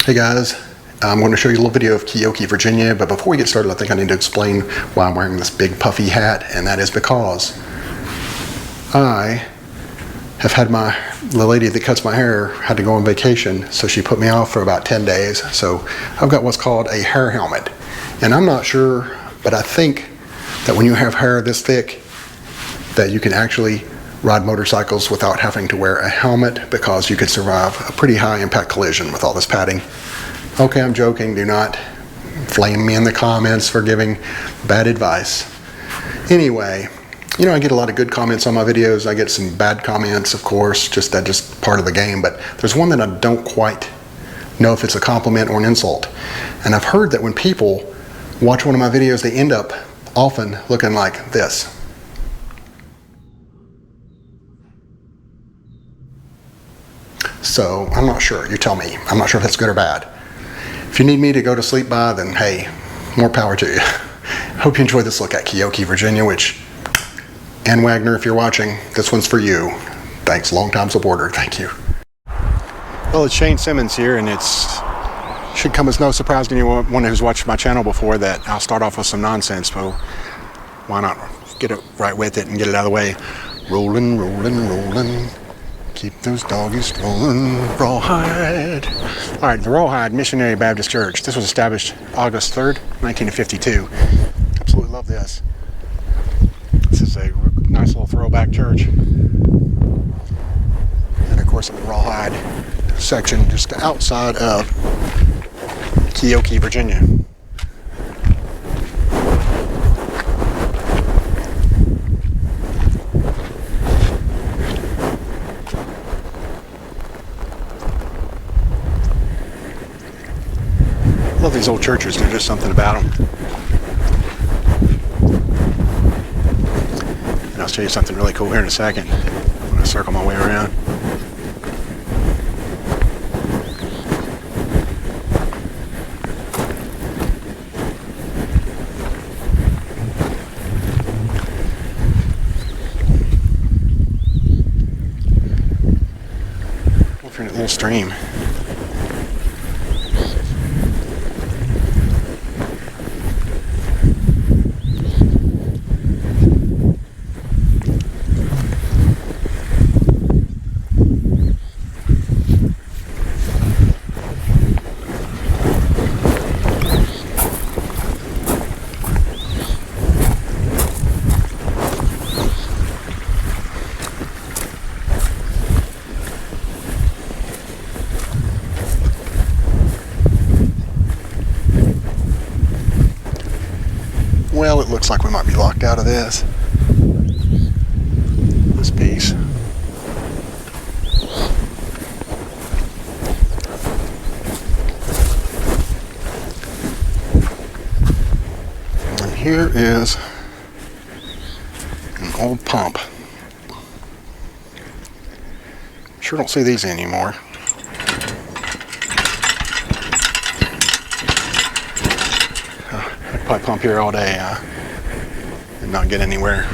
Hey guys, I'm going to show you a little video of Keokee, Virginia, but before we get started I think I need to explain why I'm wearing this big puffy hat, and that is because I have had the lady that cuts my hair had to go on vacation, so she put me off for about 10 days. So I've got what's called a hair helmet, and I'm not sure, but I think that when you have hair this thick that you can actually ride motorcycles without having to wear a helmet, because you could survive a pretty high impact collision with all this padding. Okay, I'm joking. Do not flame me in the comments for giving bad advice. Anyway, you know, I get a lot of good comments on my videos. I get some bad comments, of course, just part of the game, but there's one that I don't quite know if it's a compliment or an insult. And I've heard that when people watch one of my videos, they end up often looking like this. So I'm not sure. You tell me. I'm not sure if that's good or bad. If you need me to go to sleep by, then hey, more power to you. Hope you enjoyed this look at Keokee, Virginia, Ann Wagner, if you're watching, this one's for you. Thanks, long-time supporter. Thank you. Well, it's Shane Simmons here, and should come as no surprise to anyone who's watched my channel before that I'll start off with some nonsense, so why not get it right with it and get it out of the way. Rolling, rolling, rolling. Keep those doggies rolling, Rawhide. All right, the Rawhide Missionary Baptist Church. This was established August 3rd, 1952. Absolutely love this. This is a nice little throwback church. And of course, in the Rawhide section just outside of Keokee, Virginia. Love these old churches. There's just something about them. And I'll show you something really cool here in a second. I'm going to circle my way around. Look for a little stream. Well, it looks like we might be locked out of this piece. And here is an old pump. Sure don't see these anymore. I'd probably pump here all day and not get anywhere.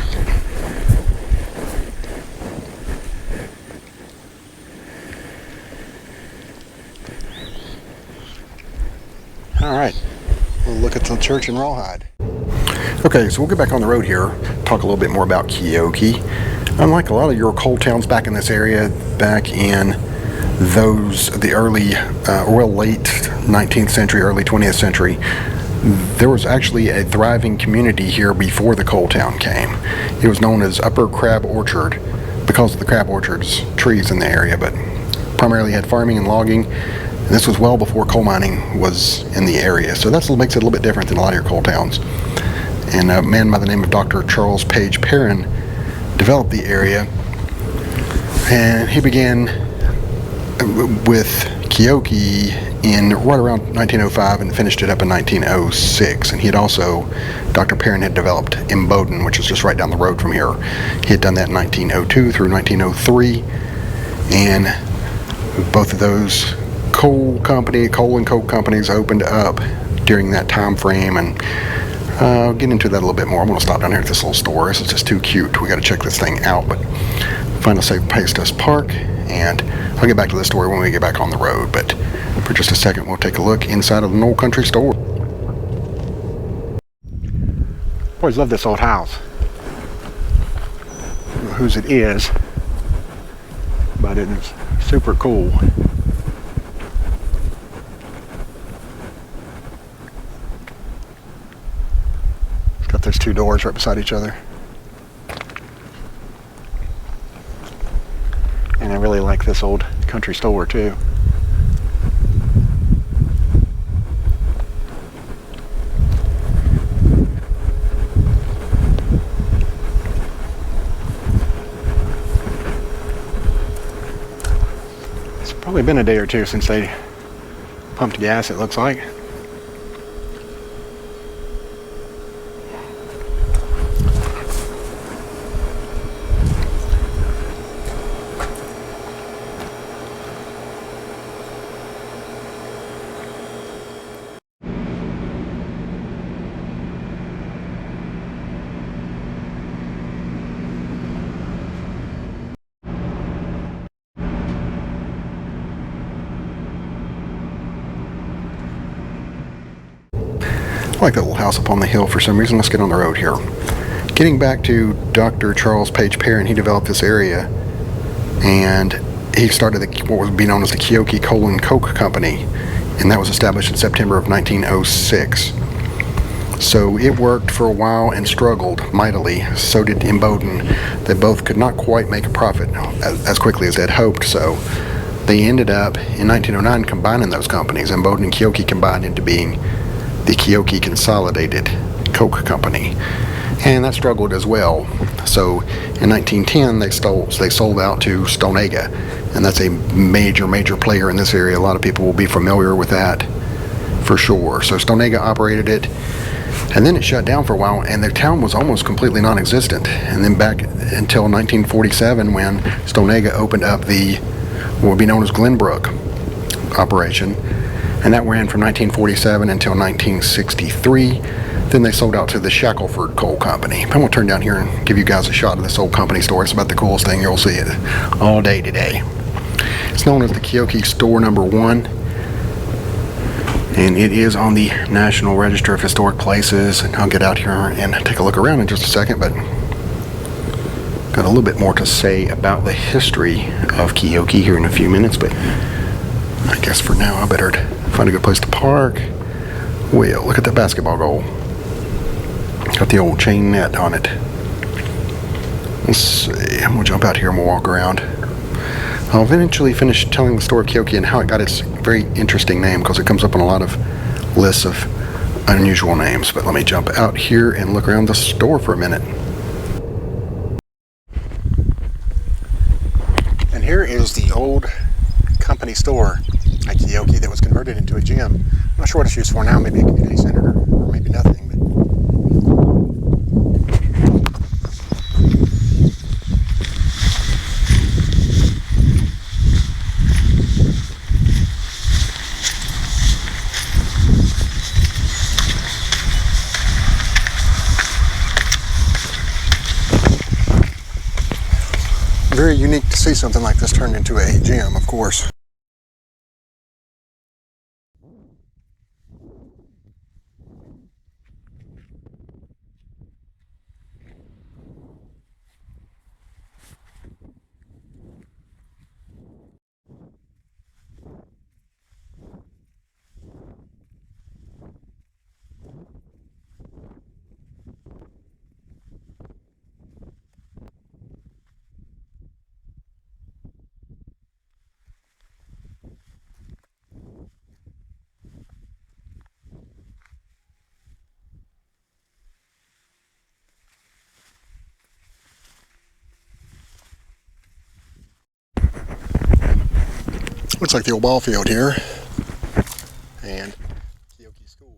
All right, we'll look at the church in Rawhide. Okay, so we'll get back on the road here, talk a little bit more about Keokee. Unlike a lot of your coal towns back in this area, back in the early, late 19th century, early 20th century, there was actually a thriving community here before the coal town came. It was known as Upper Crab Orchard because of the crab orchards, trees in the area, but primarily had farming and logging. And this was well before coal mining was in the area, so that makes it a little bit different than a lot of your coal towns. And a man by the name of Dr. Charles Page Perrin developed the area, and he began with Keokee in right around 1905 and finished it up in 1906. And Dr. Perrin had developed Imboden, which is just right down the road from here. He had done that in 1902 through 1903, and both of those coal and coke companies opened up during that time frame, and I'll get into that a little bit more. I'm going to stop down here at this little store. This is just too cute. We got to check this thing out, but find a safe place to park, and I'll get back to this story when we get back on the road. But For just a second, we'll take a look inside of an old country store. Always love this old house. I don't know whose it is, but it is super cool. It's got those two doors right beside each other. And I really like this old country store too. It's probably been a day or two since they pumped gas, it looks like. I like that little house up on the hill for some reason. Let's get on the road here. Getting back to Dr. Charles Page Perrin, he developed this area, and he started what was being known as the Keokee Coal and Coke Company, and that was established in September of 1906. So it worked for a while and struggled mightily. So did Imboden. They both could not quite make a profit as quickly as they'd hoped, so they ended up in 1909 combining those companies. Imboden and Keokee combined into being the Keokee Consolidated Coke Company, and that struggled as well. So in 1910 they sold out to Stonega, and that's a major player in this area. A lot of people will be familiar with that for sure. So Stonega operated it, and then it shut down for a while, and the town was almost completely non-existent. And then back until 1947, when Stonega opened up the what would be known as Glenbrook operation, and that ran from 1947 until 1963. Then they sold out to the Shackelford Coal Company. I'm going to turn down here and give you guys a shot of this old company store. It's about the coolest thing you'll see it all day today. It's known as the Keokee Store Number 1, and it is on the National Register of Historic Places. And I'll get out here and take a look around in just a second, but got a little bit more to say about the history of Keokee here in a few minutes, but I guess for now I better find a good place to park. Well, look at that basketball goal. Got the old chain net on it. Let's see, I'm gonna jump out here and we'll walk around. I'll eventually finish telling the story of Keokee and how it got its very interesting name, because it comes up on a lot of lists of unusual names. But let me jump out here and look around the store for a minute. And here is the old company store at Keokee that was converted into a gym. I'm not sure what it's used for now, maybe a community center or maybe nothing. But very unique to see something like this turned into a gym, of course. Looks like the old ball field here, and Keokee School.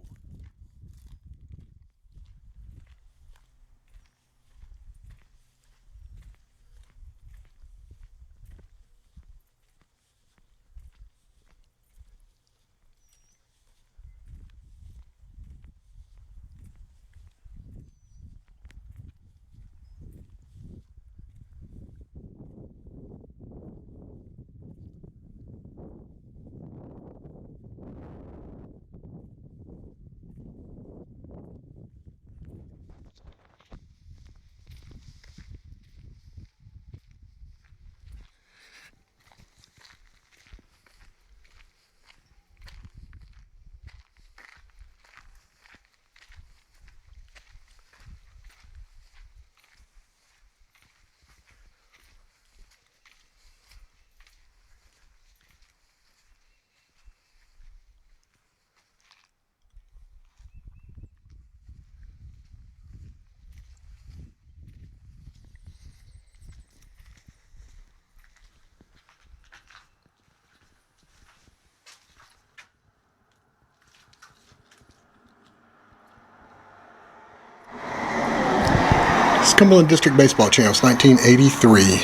It's Cumberland District Baseball Champs, 1983.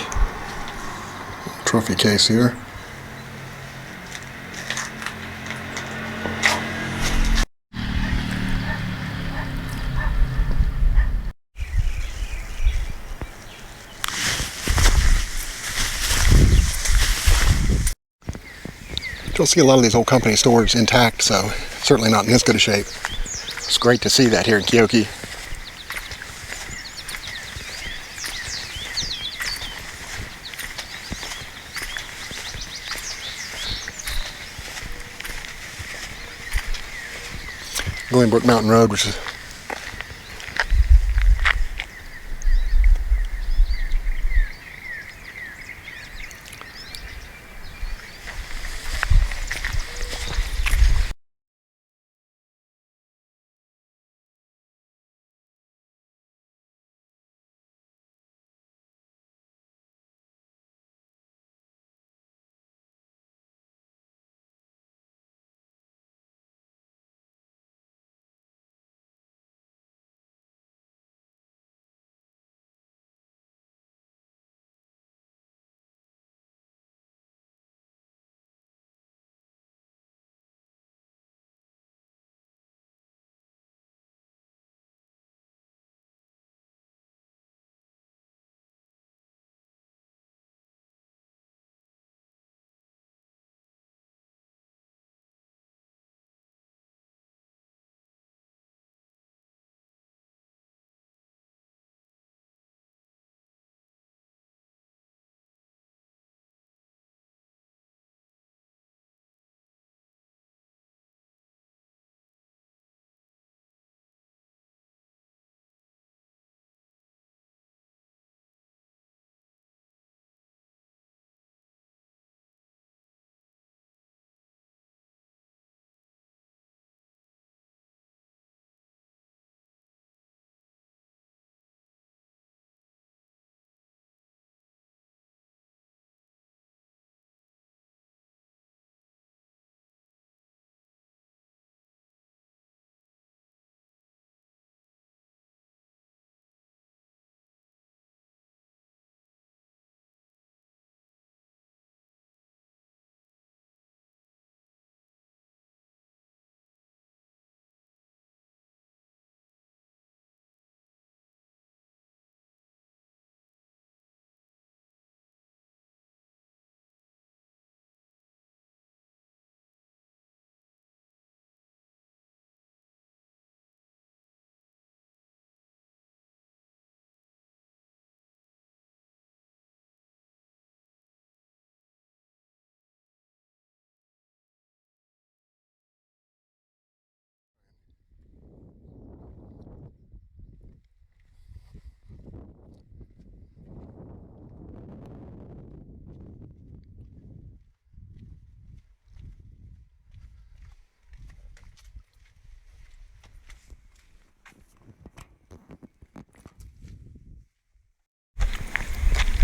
Trophy case here. You'll see a lot of these old company stores intact, so certainly not in this good a shape. It's great to see that here in Keokee. Glenbrook Mountain Road, which is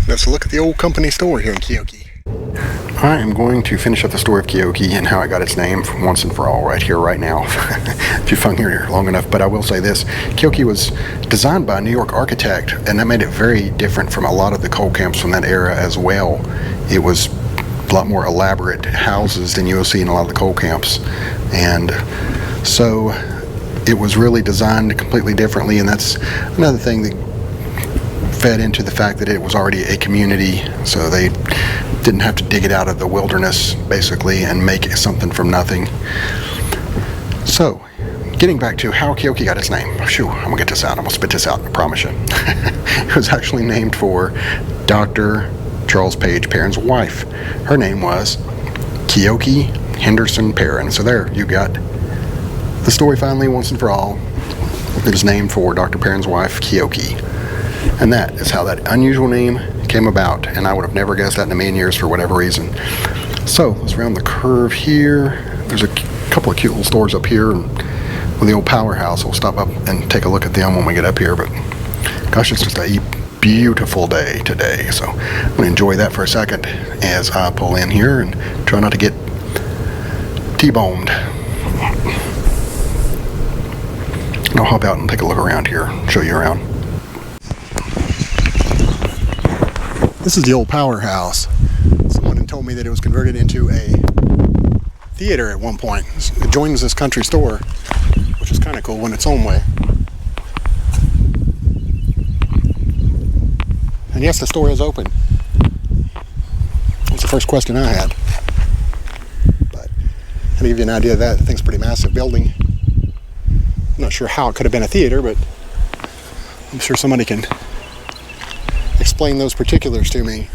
let's look at the old company store here in Keokee. I am going to finish up the story of Keokee and how it got its name once and for all right here, right now. If you've hung here long enough. But I will say this, Keokee was designed by a New York architect, and that made it very different from a lot of the coal camps from that era as well. It was a lot more elaborate houses than you'll see in a lot of the coal camps. And so it was really designed completely differently, and that's another thing that fed into the fact that it was already a community, so they didn't have to dig it out of the wilderness basically and make something from nothing. So getting back to how Keokee got its name. Shoo, I'm gonna get this out. I'm gonna spit this out, I promise you. It was actually named for Dr. Charles Page Perrin's wife. Her name was Keokee Henderson Perrin. So there you got the story finally once and for all. It is named for Dr. Perrin's wife, Keokee. And that is how that unusual name came about, and I would have never guessed that in a million years for whatever reason. So let's round the curve here. There's a couple of cute little stores up here, and with the old powerhouse, we'll stop up and take a look at them when we get up here. But gosh, it's just a beautiful day today, so I'm going to enjoy that for a second as I pull in here and try not to get T-boned. And I'll hop out and take a look around here, show you around. This is the old powerhouse. Someone had told me that it was converted into a theater at one point. It joins this country store, which is kind of cool in its own way. And yes, the store is open. That's the first question I had. But to give you an idea of that, the thing's a pretty massive building. I'm not sure how it could have been a theater, but I'm sure somebody can explain those particulars to me.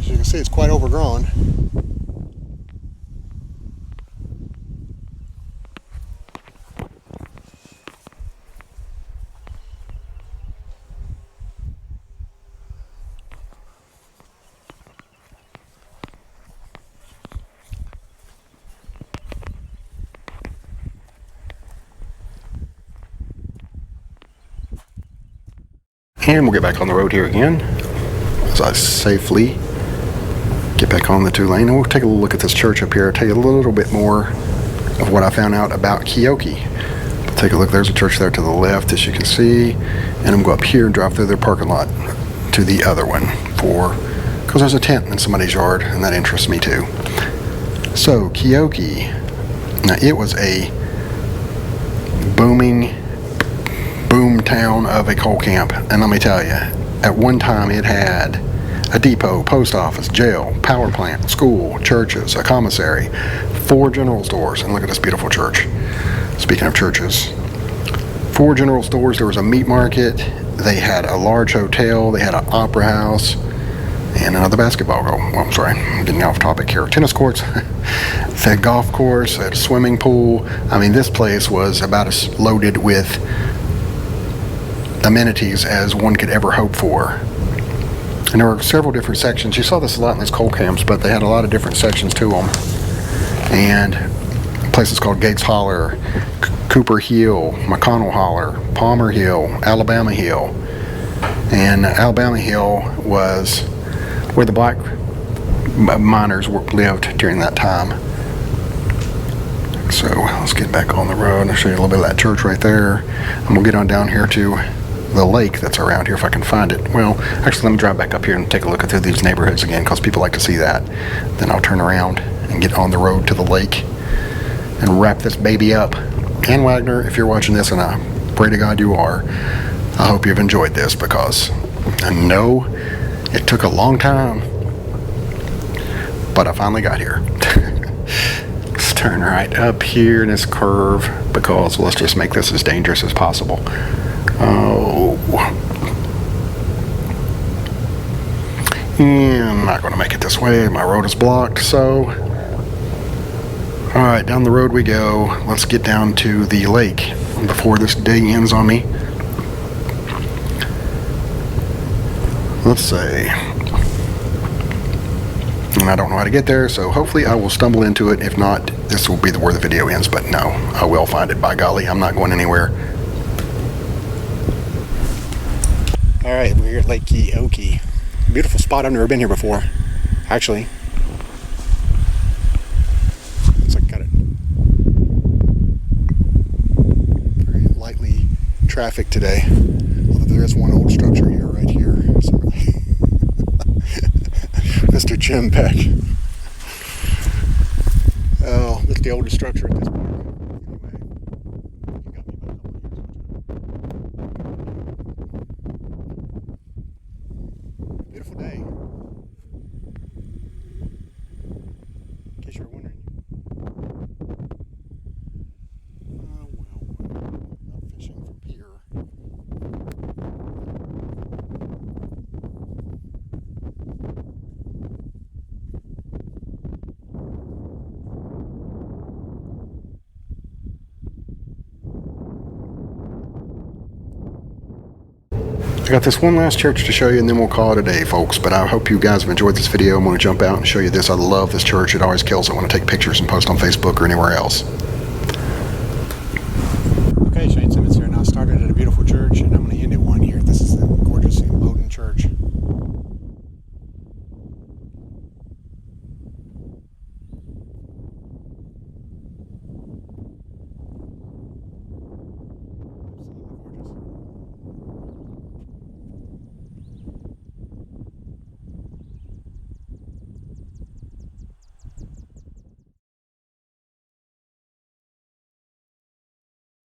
You can see it's quite overgrown. And we'll get back on the road here again as I safely get back on the 2-lane, and we'll take a look at this church up here. I'll tell you a little bit more of what I found out about Keokee. Take a look. There's a church there to the left, as you can see, and I'm going to go up here and drive through their parking lot to the other one because there's a tent in somebody's yard, and that interests me too. So Keokee, now it was a boom town of a coal camp, and let me tell you, at one time it had a depot, post office, jail, power plant, school, churches, a commissary, 4 general stores, and look at this beautiful church. Speaking of churches, 4 general stores. There was a meat market, they had a large hotel, they had an opera house, and another basketball goal. Well, I'm sorry, I'm getting off topic here. Tennis courts, they had golf course, they had a swimming pool. I mean, this place was about as loaded with amenities as one could ever hope for. And there were several different sections. You saw this a lot in these coal camps, but they had a lot of different sections to them. And places called Gates Holler, Cooper Hill, McConnell Holler, Palmer Hill, Alabama Hill. And Alabama Hill was where the black miners lived during that time. So let's get back on the road and I'll show you a little bit of that church right there. And we'll get on down here to the lake that's around here if I can find it. Well, actually, let me drive back up here and take a look through these neighborhoods again because people like to see that. Then I'll turn around and get on the road to the lake and wrap this baby up. And Wagner, if you're watching this, and I pray to God you are, I hope you've enjoyed this because I know it took a long time, but I finally got here. Let's turn right up here in this curve because let's just make this as dangerous as possible. Oh, I'm not going to make it this way. My road is blocked, so all right, down the road we go. Let's get down to the lake before this day ends on me. Let's say, and I don't know how to get there, so hopefully I will stumble into it. If not, this will be where the video ends, but no, I will find it, by golly. I'm not going anywhere. All right, we're here at Lake Keokee. Beautiful spot. I've never been here before, actually. Looks like got it very lightly trafficked today. Although there is one old structure here, right here. Mr. Jim Peck. Oh, this is the oldest structure at this point. Beautiful day. In case you were wondering. Oh, well, not fishing from here. got this one last church to show you, and then we'll call it a day, folks. But I hope you guys have enjoyed this video. I'm going to jump out and show you this. I love this church. It always kills it when I take pictures and post on Facebook or anywhere else.